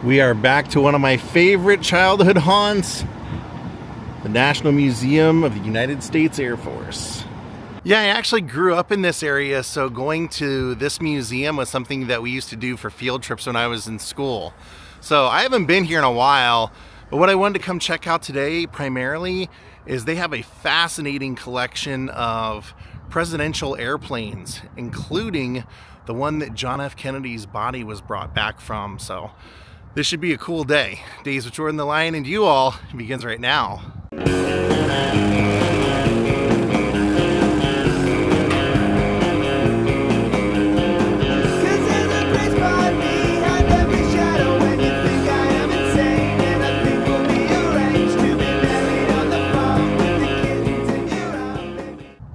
We are back to one of my favorite childhood haunts, the National Museum of the United States Air Force. Yeah, I actually grew up in this area, so going to this museum was something that we used to do for field trips when I was in school. So I haven't been here in a while, but what I wanted to come check out today primarily is they have a fascinating collection of presidential airplanes, including the one that John F. Kennedy's body was brought back from. So this should be a cool day. Daze with Jordan the Lion and you all begins right now.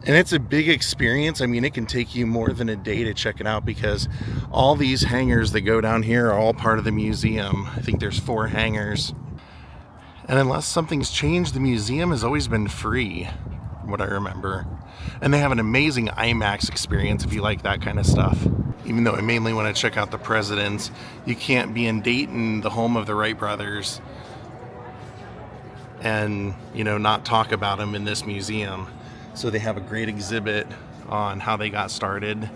And it's a big experience. I mean, it can take you more than a day to check it out because all these hangars that go down here are all part of the museum. I think there's 4 hangars. And unless something's changed, the museum has always been free, from what I remember. And they have an amazing IMAX experience if you like that kind of stuff. Even though I mainly want to check out the presidents, you can't be in Dayton, the home of the Wright brothers, and, you know, not talk about them in this museum. So they have a great exhibit on how they got started.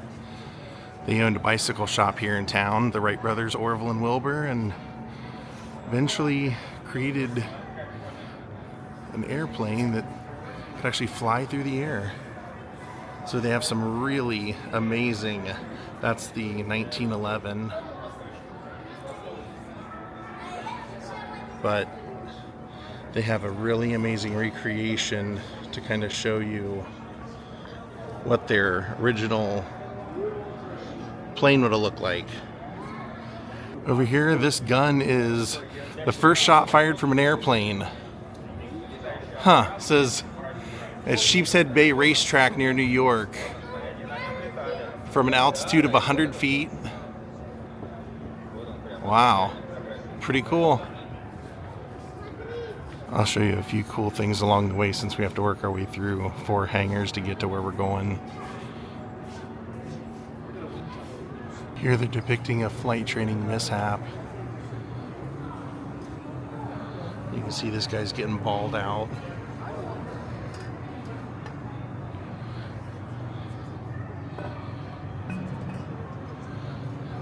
They owned a bicycle shop here in town, the Wright brothers, Orville and Wilbur, and eventually created an airplane that could actually fly through the air. So they have some really amazing, that's the 1911. But they have a really amazing recreation to kind of show you what their original plane would have looked like. Over here, this gun is the first shot fired from an airplane. It says at Sheepshead Bay Racetrack near New York from an altitude of 100 feet. Wow, pretty cool. I'll show you a few cool things along the way since we have to work our way through 4 hangars to get to where we're going. Here they're depicting a flight training mishap. You can see this guy's getting balled out.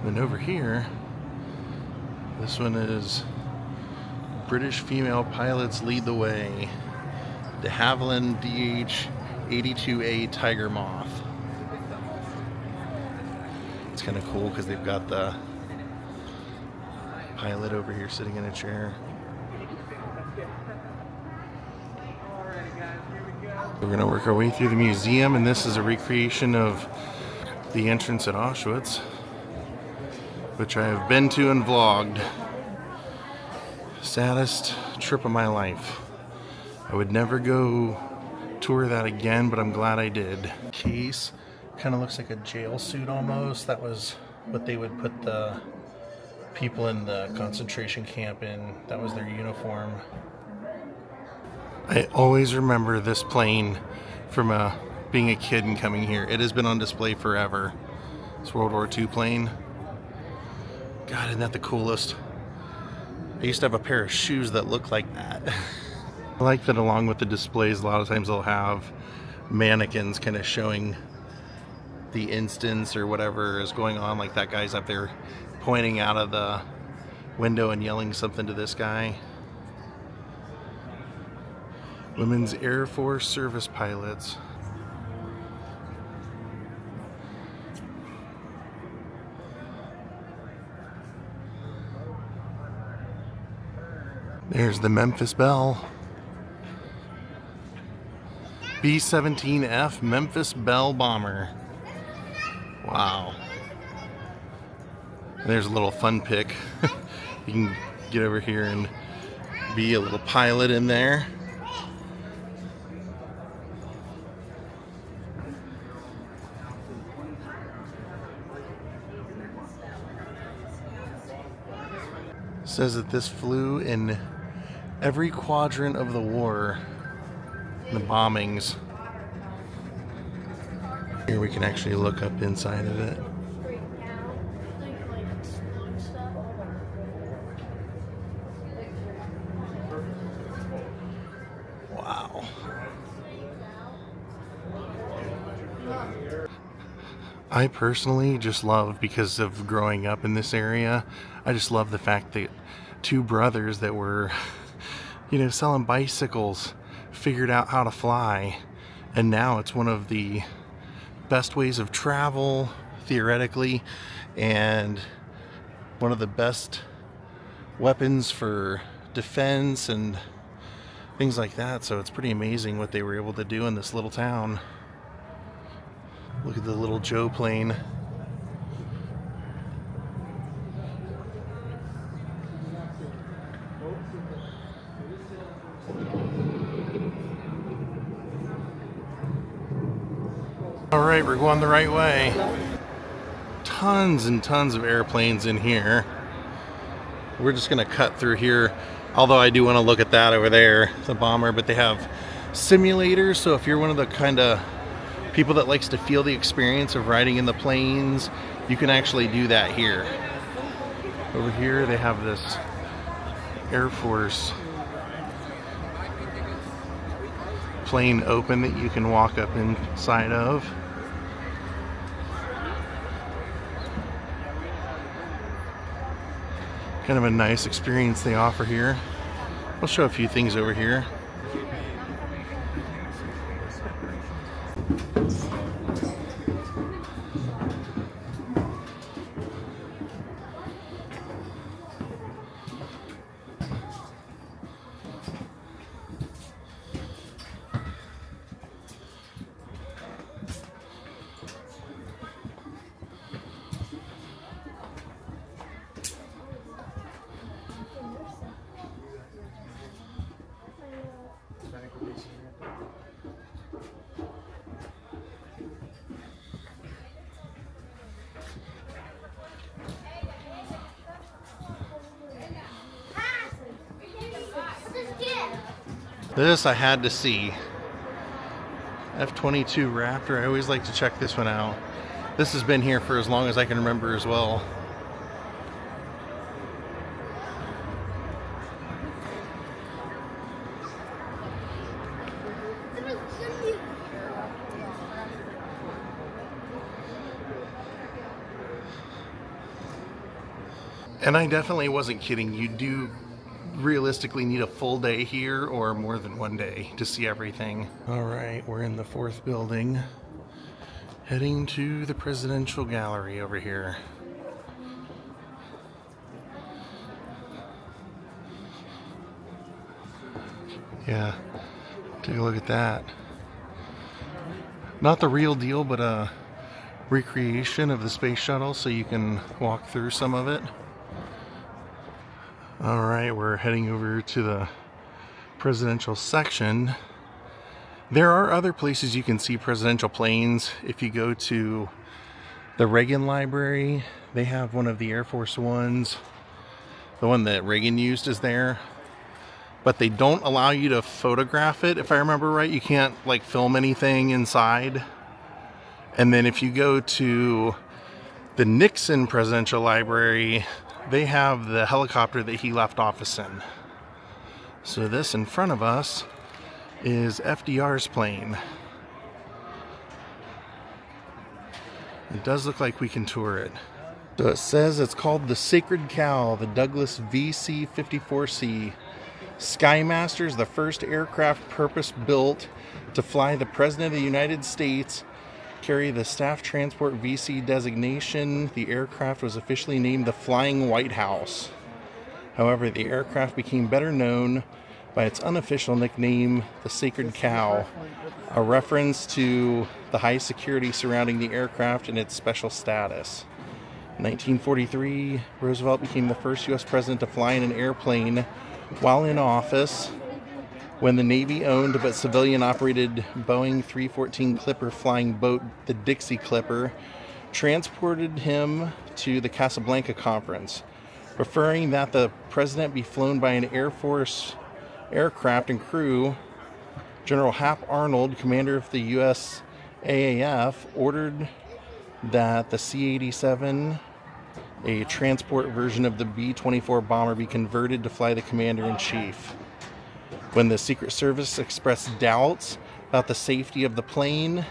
And over here, this one is British female pilots lead the way. De Havilland DH-82A Tiger Moth. It's kind of cool because they've got the pilot over here sitting in a chair. We're going to work our way through the museum, and this is a recreation of the entrance at Auschwitz, which I have been to and vlogged. Saddest trip of my life. I would never go tour that again, but I'm glad I did. Case kind of looks like a jail suit almost. That was what they would put the people in the concentration camp in. That was their uniform. I always remember this plane from being a kid and coming here. It has been on display forever. It's World War II plane. God, isn't that the coolest? I used to have a pair of shoes that look like that. I like that along with the displays, a lot of times they'll have mannequins kind of showing the instance or whatever is going on. Like that guy's up there pointing out of the window and yelling something to this guy. Women's Air Force service pilots. There's the Memphis Belle. B-17F Memphis Belle bomber. Wow. And there's a little fun pic. You can get over here and be a little pilot in there. It says that this flew in every quadrant of the war, the bombings. Here we can actually look up inside of it. I personally just love, because of growing up in this area, I just love the fact that two brothers that were, selling bicycles figured out how to fly. And now it's one of the best ways of travel, theoretically, and one of the best weapons for defense and things like that. So it's pretty amazing what they were able to do in this little town. Look at the little Joe plane. All right, we're going the right way. Tons and tons of airplanes in here. We're just gonna cut through here, although I do want to look at that over there, the bomber. But they have simulators, so if you're one of the kind of people that likes to feel the experience of riding in the planes, you can actually do that here. Over here they have this Air Force plane open that you can walk up inside of. Kind of a nice experience they offer here. I'll show a few things over here. This I had to see. F-22 Raptor. I always like to check this one out. This has been here for as long as I can remember as well. And I definitely wasn't kidding. You do realistically need a full day here or more than one day to see everything. All right, we're in the 4th building, heading to the presidential gallery over here. Yeah, take a look at that. Not the real deal, but a recreation of the space shuttle, so you can walk through some of it. All right, we're heading over to the presidential section. There are other places you can see presidential planes. If you go to the Reagan Library, they have one of the Air Force ones. The one that Reagan used is there. But they don't allow you to photograph it, if I remember right. You can't like film anything inside. And then if you go to the Nixon Presidential Library, they have the helicopter that he left office in. So this in front of us is FDR's plane. It does look like we can tour it. So it says it's called the Sacred Cow, the Douglas VC-54C. Skymaster is the first aircraft purpose-built to fly the President of the United States, carry the Staff Transport VC designation. The aircraft was officially named the Flying White House. However, the aircraft became better known by its unofficial nickname, the Sacred Cow, a reference to the high security surrounding the aircraft and its special status. In 1943, Roosevelt became the first U.S. president to fly in an airplane while in office, when the Navy-owned but civilian-operated Boeing 314 Clipper flying boat, the Dixie Clipper, transported him to the Casablanca Conference, preferring that the president be flown by an Air Force aircraft and crew. General Hap Arnold, commander of the USAF, ordered that the C-87, a transport version of the B-24 bomber, be converted to fly the commander-in-chief. When the Secret Service expressed doubts about the safety of the plane,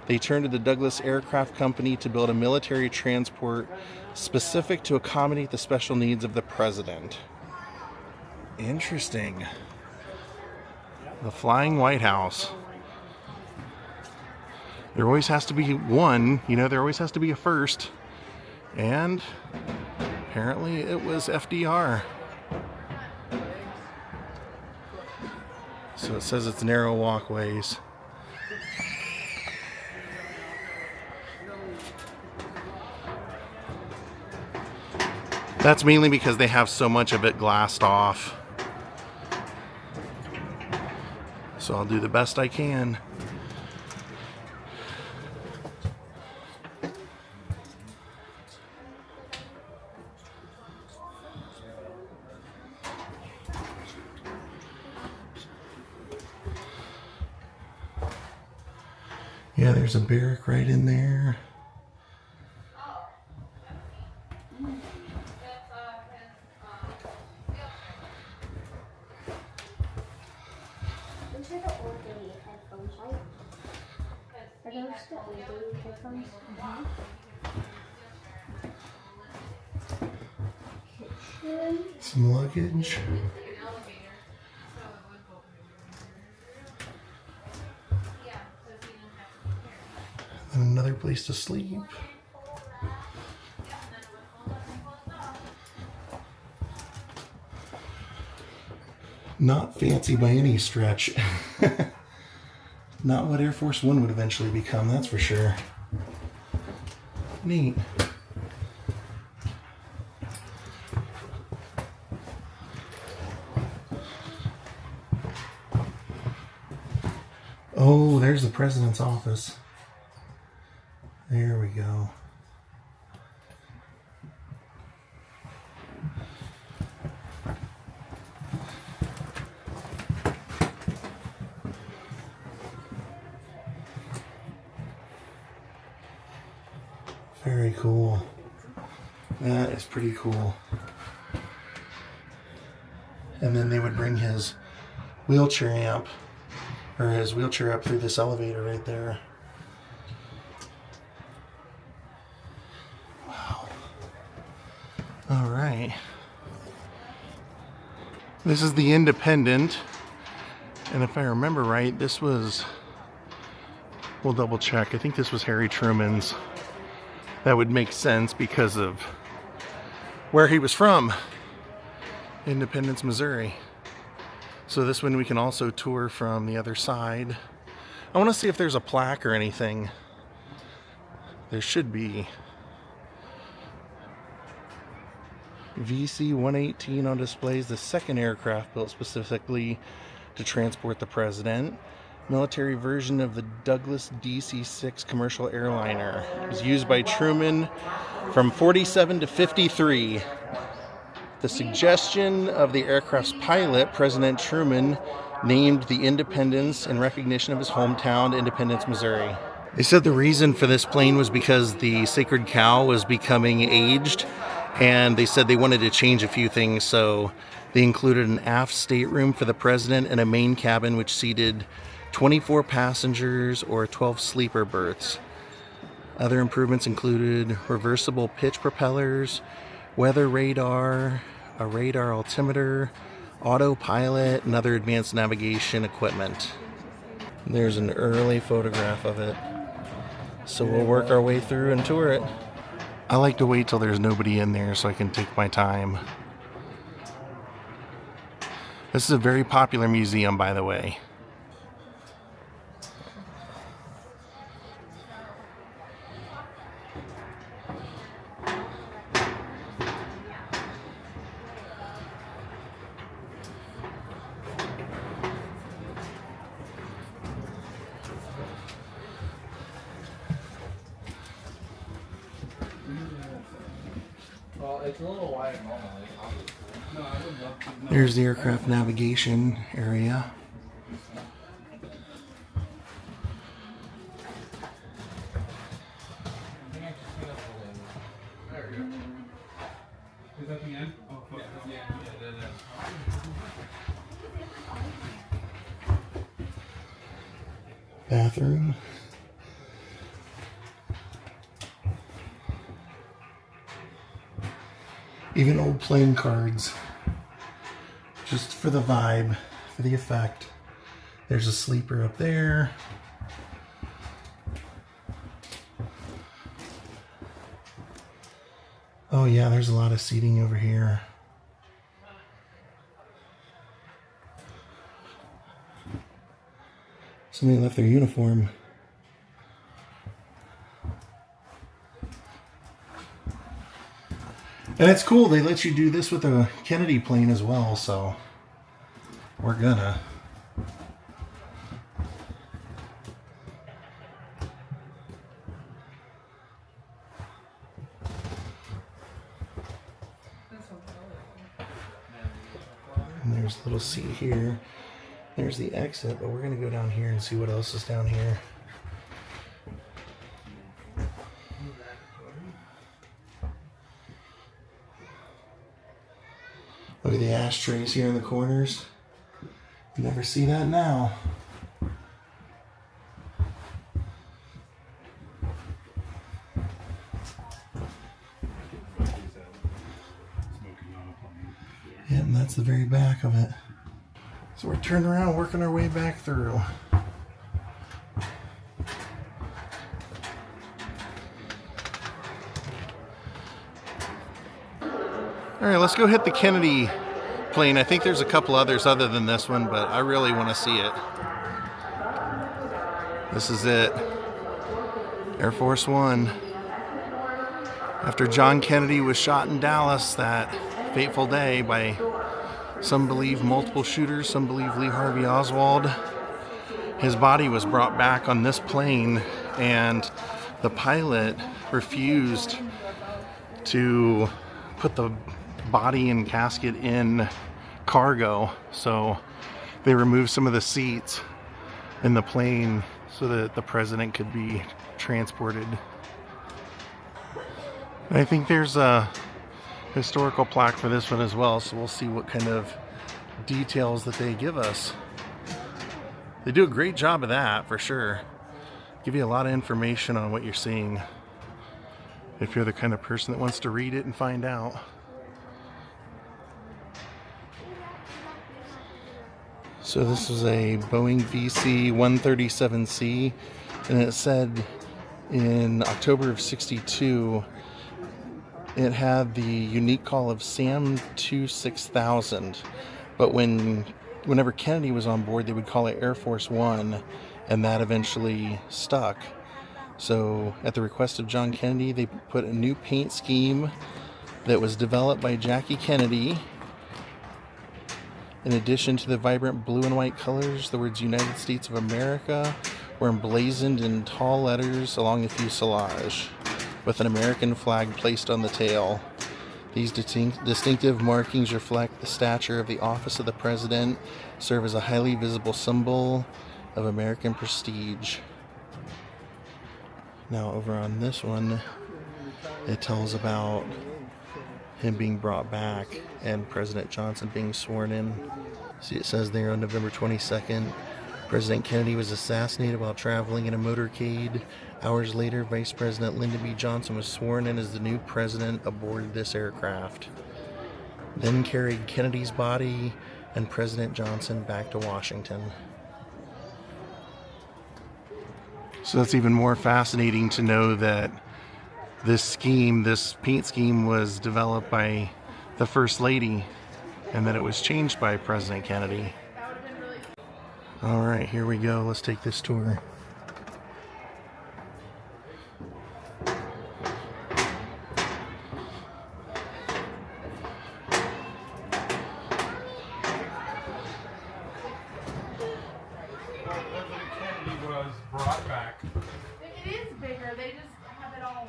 They turned to the Douglas Aircraft Company to build a military transport specific to accommodate the special needs of the president. Interesting. The Flying White House. There always has to be one, you know, there always has to be a first. And apparently it was FDR. So it says it's narrow walkways. That's mainly because they have so much of it glassed off. So I'll do the best I can. Yeah, there's a barrack right in there. Those are the old daily headphones, right? Are those the old daily headphones? Some luggage. And another place to sleep. Not fancy by any stretch. Not what Air Force One would eventually become, that's for sure. Neat. Oh, there's the president's office. There we go. Very cool. That is pretty cool. And then they would bring his wheelchair up through this elevator right there. Wow. All right. This is the Independent. And if I remember right, this was, we'll double check. I think this was Harry Truman's. That would make sense because of where he was from, Independence, Missouri. So this one we can also tour from the other side. I want to see if there's a plaque or anything. There should be. VC-118 on display is the second aircraft built specifically to transport the president. Military version of the Douglas DC-6 commercial airliner. It was used by Truman from 47 to 53. The suggestion of the aircraft's pilot, President Truman, named the Independence in recognition of his hometown, Independence, Missouri. They said the reason for this plane was because the Sacred Cow was becoming aged, and they said they wanted to change a few things, so they included an aft stateroom for the president and a main cabin which seated 24 passengers or 12 sleeper berths. Other improvements included reversible pitch propellers, weather radar, a radar altimeter, autopilot, and other advanced navigation equipment. There's an early photograph of it. So we'll work our way through and tour it. I like to wait till there's nobody in there so I can take my time. This is a very popular museum, by the way. It's a little wide normally. No, I would love to know. There's the aircraft navigation area. There we go. Is that the end? Oh, fuck. Yeah, Bathroom. Even old playing cards. Just for the vibe, for the effect. There's a sleeper up there. Oh yeah, there's a lot of seating over here. Somebody left their uniform. And it's cool, they let you do this with a Kennedy plane as well, so we're gonna. And there's a little seat here. There's the exit, but we're gonna go down here and see what else is down here. Look at the ashtrays here in the corners. You never see that now. Yeah, and that's the very back of it. So we're turning around, working our way back through. All right, let's go hit the Kennedy plane. I think there's a couple others other than this one, but I really want to see it. This is it. Air Force One. After John Kennedy was shot in Dallas that fateful day by, some believe, multiple shooters, some believe Lee Harvey Oswald, his body was brought back on this plane, and the pilot refused to put the body and casket in cargo, so they removed some of the seats in the plane so that the president could be transported. I think there's a historical plaque for this one as well, so we'll see what kind of details that they give us. They do a great job of that, for sure. Give you a lot of information on what you're seeing, if you're the kind of person that wants to read it and find out. So this is a Boeing VC-137C, and it said in October of '62 it had the unique call of SAM 26000, but whenever Kennedy was on board, they would call it Air Force One, and that eventually stuck. So at the request of John Kennedy, they put a new paint scheme that was developed by Jackie Kennedy. In addition to the vibrant blue and white colors, the words United States of America were emblazoned in tall letters along the fuselage, with an American flag placed on the tail. These distinctive markings reflect the stature of the office of the president, serve as a highly visible symbol of American prestige. Now over on this one, it tells about him being brought back and President Johnson being sworn in. See, it says there on November 22nd, President Kennedy was assassinated while traveling in a motorcade. Hours later, Vice President Lyndon B. Johnson was sworn in as the new president aboard this aircraft, then carried Kennedy's body and President Johnson back to Washington. So that's even more fascinating to know that this scheme, this paint scheme, was developed by the First Lady, and that it was changed by President Kennedy. All right, here we go. Let's take this tour. Kennedy was brought back. It is bigger. They just have it all.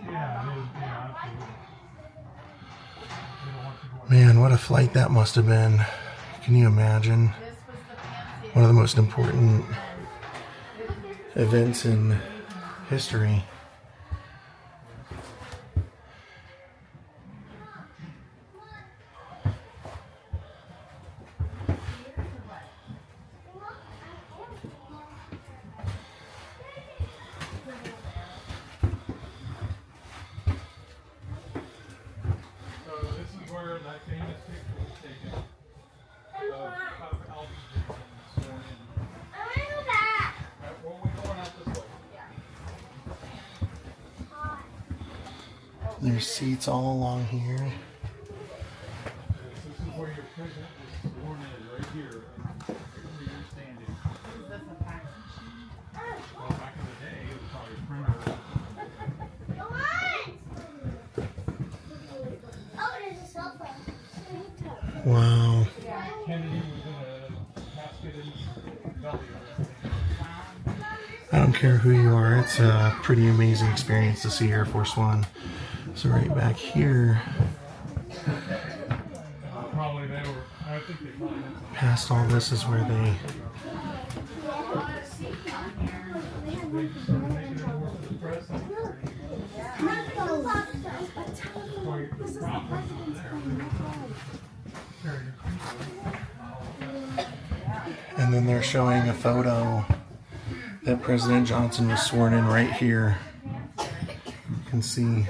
Man, what a flight that must have been. Can you imagine? One of the most important events in history. So this is where There's seats all along here. This is where your president was sworn in, right here. Where you're standing. Well, back in the day, it was probably printer. Wow. Kennedy was in a casket in the belly of this thing. I don't care who you are, it's a pretty amazing experience to see Air Force One. So right back here, Probably they were, I think they probably had some. past all this is where they They started making it more for the press. and then they're showing a photo that President Johnson was sworn in right here. You can see.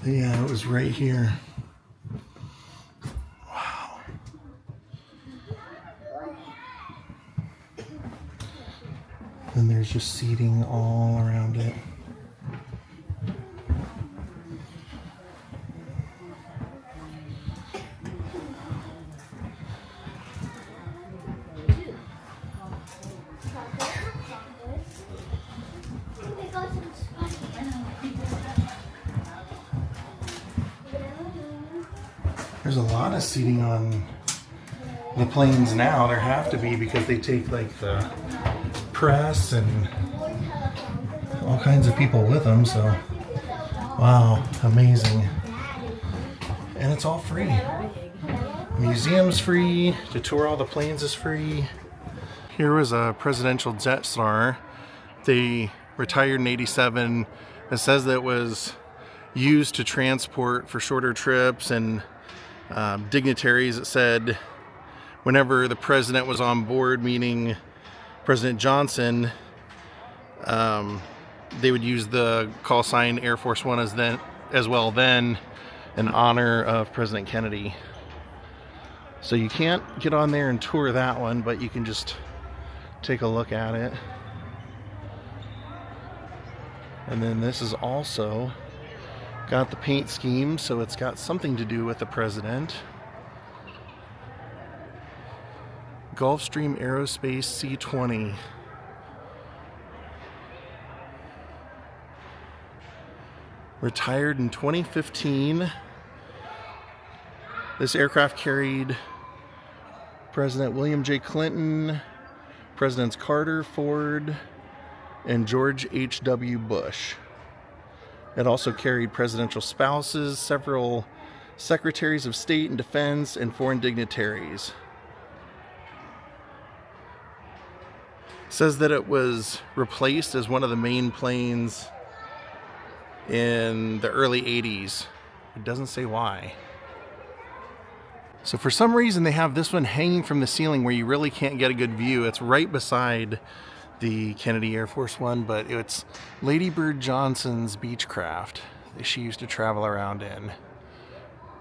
Yeah, it was right here. Wow. And there's just seating all around it. There's a lot of seating on the planes now. There have to be because they take like the press and all kinds of people with them. So, wow, amazing. And it's all free. Museum's free. To tour all the planes is free. Here was a presidential jet star. They retired in '87. It says that it was used to transport for shorter trips and dignitaries. It said whenever the president was on board, meaning President Johnson, they would use the call sign Air Force One as well then in honor of President Kennedy. So you can't get on there and tour that one, but you can just take a look at it. And then this is also got the paint scheme, so it's got something to do with the president. Gulfstream Aerospace C-20. Retired in 2015. This aircraft carried President William J. Clinton, Presidents Carter, Ford, and George H.W. Bush. It also carried presidential spouses, several secretaries of state and defense, and foreign dignitaries. It says that it was replaced as one of the main planes in the early 80s. It doesn't say why. So for some reason they have this one hanging from the ceiling where you really can't get a good view. It's right beside the Kennedy Air Force One, but it's Lady Bird Johnson's Beechcraft that she used to travel around in.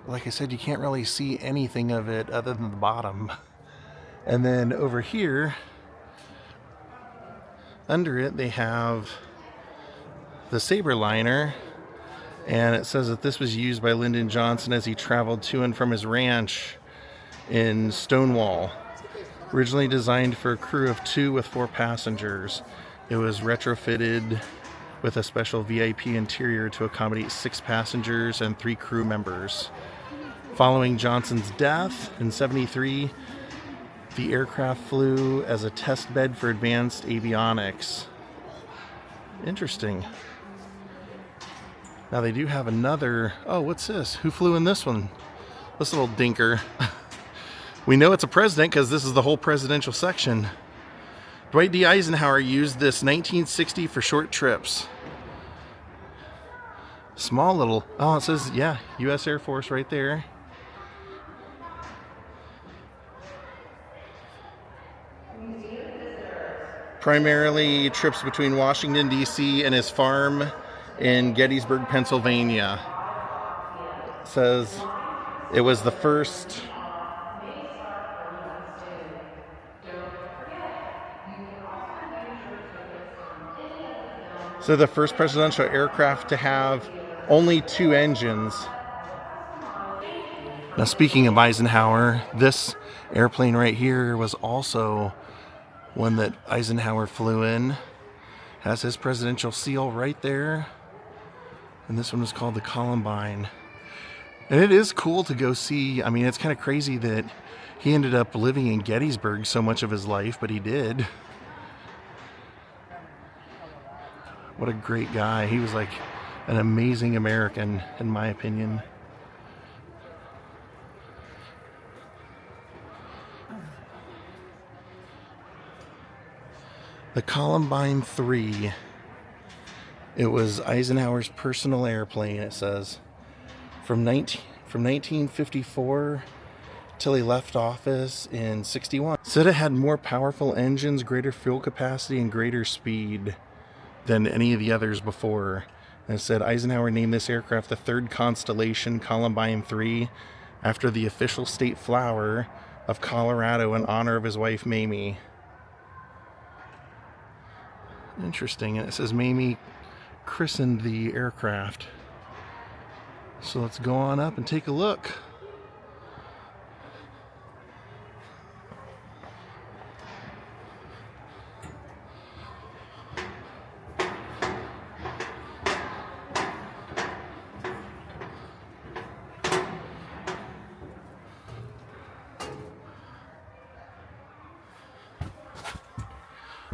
Like I said, you can't really see anything of it other than the bottom. And then over here, under it, they have the Sabreliner, and it says that this was used by Lyndon Johnson as he traveled to and from his ranch in Stonewall. Originally designed for a crew of 2 with 4 passengers, it was retrofitted with a special VIP interior to accommodate 6 passengers and 3 crew members. Following Johnson's death in '73, the aircraft flew as a test bed for advanced avionics. Interesting. Now they do have another, oh, what's this? Who flew in this one? This little dinker. We know it's a president because this is the whole presidential section. Dwight D. Eisenhower used this 1960 for short trips. Small little, oh, it says, yeah, U.S. Air Force right there. Primarily trips between Washington, D.C. and his farm in Gettysburg, Pennsylvania. It says it was the first So the first presidential aircraft to have only 2 engines. Now speaking of Eisenhower, this airplane right here was also one that Eisenhower flew in. Has his presidential seal right there. And this one was called the Columbine. And it is cool to go see. I mean, it's kind of crazy that he ended up living in Gettysburg so much of his life, but he did. What a great guy. He was like an amazing American, in my opinion. The Columbine 3. It was Eisenhower's personal airplane, it says. From 1954 till he left office in 61. Said it had more powerful engines, greater fuel capacity, and greater speed than any of the others before. And it said Eisenhower named this aircraft the 3rd Constellation Columbine 3 after the official state flower of Colorado in honor of his wife Mamie. Interesting. And it says Mamie christened the aircraft. So let's go on up and take a look.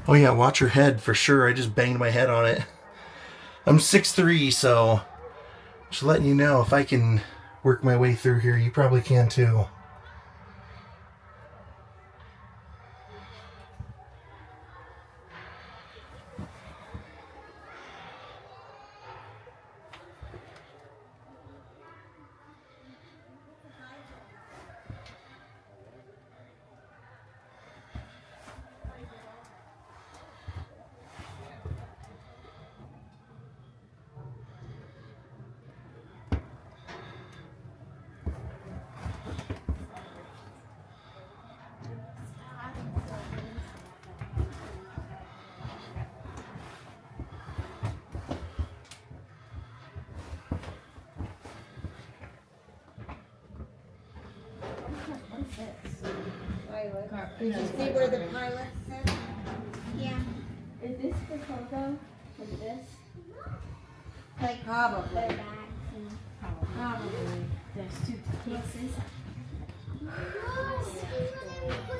Oh yeah, watch your head for sure. I just banged my head on it. I'm 6'3", so just letting you know, if I can work my way through here, you probably can too. Did you see where the pilot said? Yeah. Is this the photo? Is this? Like probably. Their bags and Probably. their suitcases.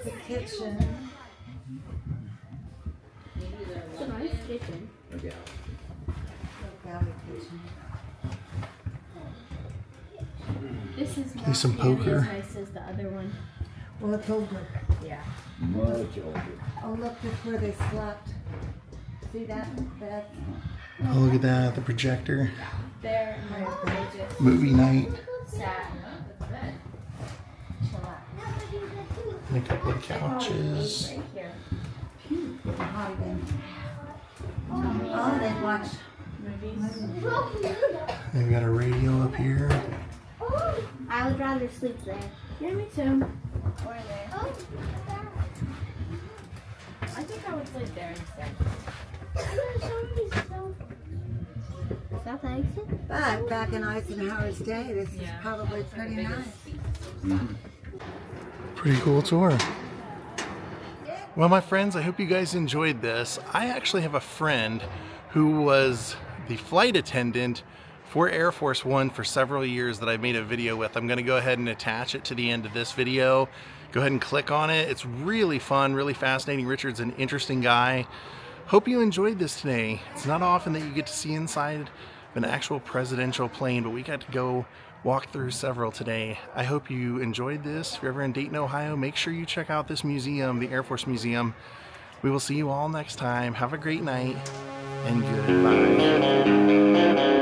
The kitchen. It's a nice kitchen. Look out the kitchen. This is Play not some nearly poker. as nice as the other one. Well, it's older. Yeah. Oh, look, that's where they slept. See that bed? Oh, look at that, the projector. There, and they just Movie night. sat on the bed. And a couple of couches. Right here. Hiding. Oh, they watch. Movies. They've got a radio up here. I would rather sleep there. Yeah, me too. Or there. I think I would sleep there instead. South Exit? But back in Eisenhower's day, this is probably pretty nice. Pretty cool tour. Well, my friends, I hope you guys enjoyed this. I actually have a friend who was the flight attendant for Air Force One for several years that I made a video with. I'm gonna go ahead and attach it to the end of this video. Go ahead and click on it. It's really fun, really fascinating. Richard's an interesting guy. Hope you enjoyed this today. It's not often that you get to see inside of an actual presidential plane, but we got to go walk through several today. I hope you enjoyed this. If you're ever in Dayton, Ohio, make sure you check out this museum, the Air Force Museum. We will see you all next time. Have a great night and goodbye.